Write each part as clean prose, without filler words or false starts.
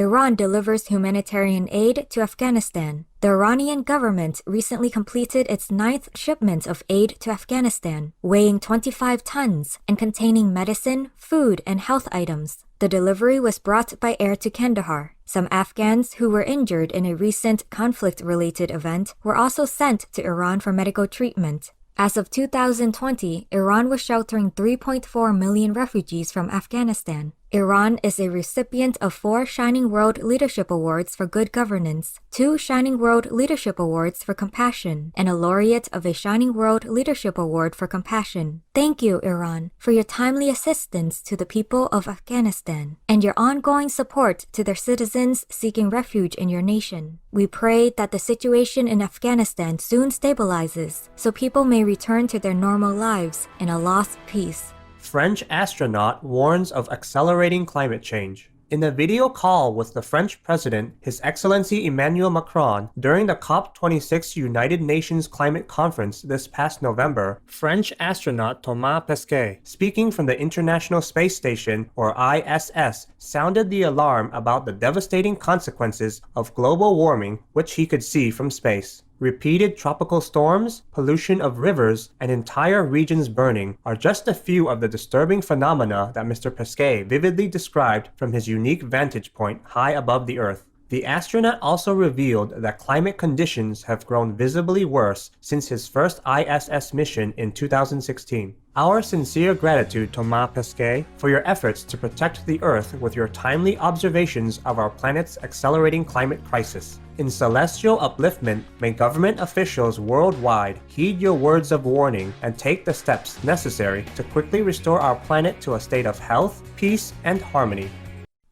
Iran delivers humanitarian aid to Afghanistan. The Iranian government recently completed its 9th shipment of aid to Afghanistan, weighing 25 tons and containing medicine, food, and health items. The delivery was brought by air to Kandahar. Some Afghans who were injured in a recent conflict-related event were also sent to Iran for medical treatment. As of 2020, Iran was sheltering 3.4 million refugees from Afghanistan. Iran is a recipient of 4 Shining World Leadership Awards for Good Governance, 2 Shining World Leadership Awards for Compassion, and a laureate of a Shining World Leadership Award for Compassion. Thank you, Iran, for your timely assistance to the people of Afghanistan and your ongoing support to their citizens seeking refuge in your nation. We pray that the situation in Afghanistan soon stabilizes so people may return to their normal lives in Allah's peace. French astronaut warns of accelerating climate change. In a video call with the French President, His Excellency Emmanuel Macron, during the COP26 United Nations Climate Conference this past November, French astronaut Thomas Pesquet, speaking from the International Space Station, or ISS, sounded the alarm about the devastating consequences of global warming which he could see from space. Repeated tropical storms, pollution of rivers, and entire regions burning are just a few of the disturbing phenomena that Mr. Pesquet vividly described from his unique vantage point high above the Earth. The astronaut also revealed that climate conditions have grown visibly worse since his first ISS mission in 2016. Our sincere gratitude, Thomas Pesquet, for your efforts to protect the Earth with your timely observations of our planet's accelerating climate crisis. In celestial upliftment, may government officials worldwide heed your words of warning and take the steps necessary to quickly restore our planet to a state of health, peace, and harmony.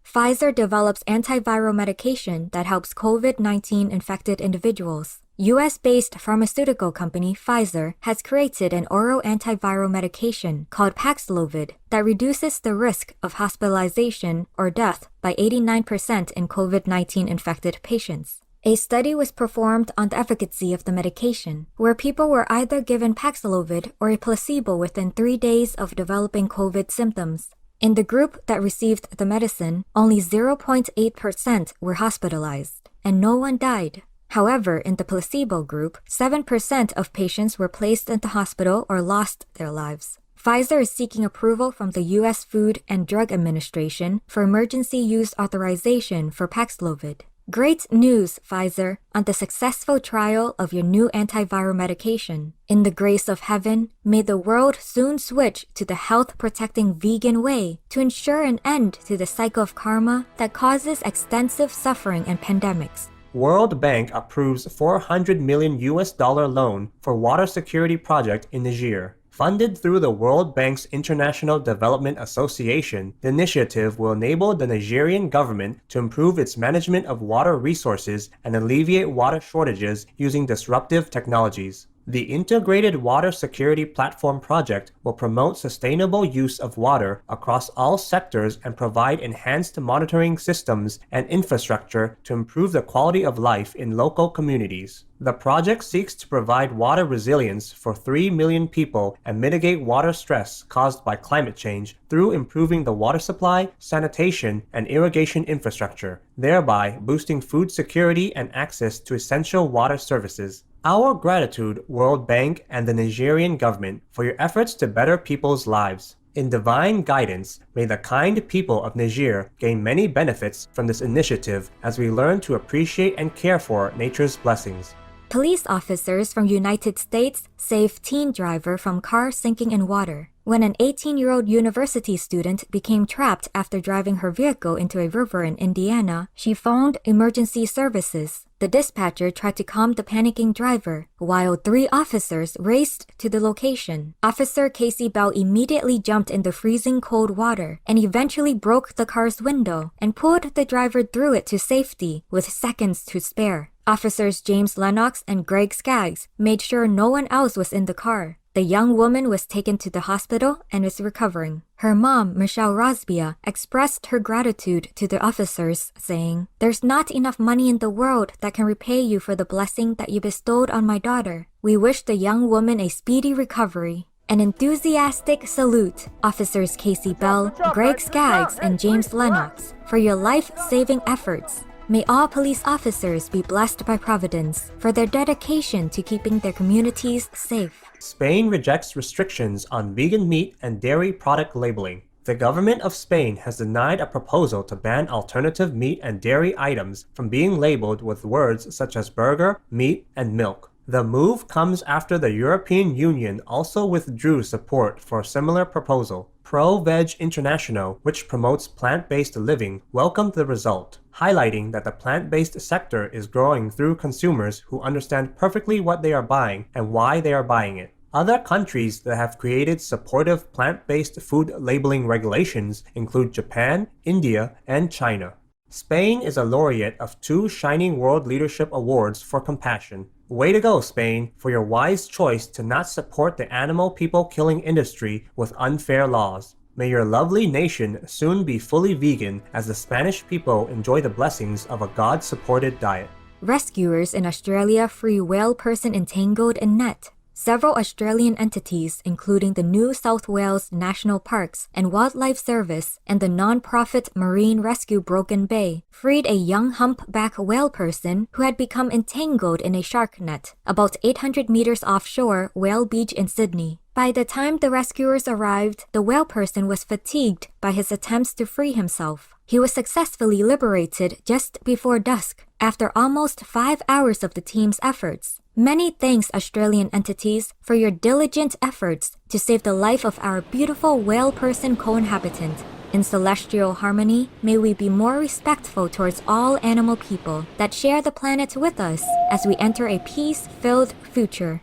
Pfizer develops antiviral medication that helps COVID-19 infected individuals. US-based pharmaceutical company Pfizer has created an oral antiviral medication called Paxlovid that reduces the risk of hospitalization or death by 89% in COVID-19 infected patients. A study was performed on the efficacy of the medication, where people were either given Paxlovid or a placebo within 3 days of developing COVID symptoms. In the group that received the medicine, only 0.8% were hospitalized, and no one died. However, in the placebo group, 7% of patients were placed into hospital or lost their lives. Pfizer is seeking approval from the U.S. Food and Drug Administration for emergency use authorization for Paxlovid. Great news, Pfizer, on the successful trial of your new antiviral medication. In the grace of heaven, may the world soon switch to the health-protecting vegan way to ensure an end to the cycle of karma that causes extensive suffering and pandemics. World Bank approves $400 million loan for water security project in Niger. Funded through the World Bank's International Development Association, the initiative will enable the Nigerian government to improve its management of water resources and alleviate water shortages using disruptive technologies. The Integrated Water Security Platform project will promote sustainable use of water across all sectors and provide enhanced monitoring systems and infrastructure to improve the quality of life in local communities. The project seeks to provide water resilience for 3 million people and mitigate water stress caused by climate change through improving the water supply, sanitation, and irrigation infrastructure, thereby boosting food security and access to essential water services. Our gratitude, World Bank and the Nigerian government, for your efforts to better people's lives. In divine guidance, may the kind people of Niger gain many benefits from this initiative as we learn to appreciate and care for nature's blessings. Police officers from United States save teen driver from car sinking in water. When an 18-year-old university student became trapped after driving her vehicle into a river in Indiana, she phoned emergency services. The dispatcher tried to calm the panicking driver, while 3 officers raced to the location. Officer Casey Bell immediately jumped in the freezing cold water and eventually broke the car's window and pulled the driver through it to safety with seconds to spare. Officers James Lennox and Greg Skaggs made sure no one else was in the car. The young woman was taken to the hospital and is recovering. Her mom, Michelle Rosbia, expressed her gratitude to the officers, saying, "There's not enough money in the world that can repay you for the blessing that you bestowed on my daughter. We wish the young woman a speedy recovery." An enthusiastic salute, Officers Casey Bell, Greg Skaggs, and James Lennox, for your life-saving efforts. May all police officers be blessed by Providence for their dedication to keeping their communities safe. Spain rejects restrictions on vegan meat and dairy product labeling. The government of Spain has denied a proposal to ban alternative meat and dairy items from being labeled with words such as burger, meat, and milk. The move comes after the European Union also withdrew support for a similar proposal. Pro-Veg International, which promotes plant-based living, welcomed the result, highlighting that the plant-based sector is growing through consumers who understand perfectly what they are buying and why they are buying it. Other countries that have created supportive plant-based food labeling regulations include Japan, India, and China. Spain is a laureate of 2 Shining World Leadership Awards for compassion. Way to go, Spain, for your wise choice to not support the animal people-killing industry with unfair laws. May your lovely nation soon be fully vegan as the Spanish people enjoy the blessings of a God-supported diet. Rescuers in Australia free whale person entangled in net. Several Australian entities, including the New South Wales National Parks and Wildlife Service and the non-profit Marine Rescue Broken Bay, freed a young humpback whale person who had become entangled in a shark net about 800 meters offshore Whale Beach in Sydney. By the time the rescuers arrived, the whale person was fatigued by his attempts to free himself. He was successfully liberated just before dusk, after almost 5 hours of the team's efforts. Many thanks, Australian entities, for your diligent efforts to save the life of our beautiful whale person co-inhabitant. In celestial harmony, may we be more respectful towards all animal people that share the planet with us as we enter a peace-filled future.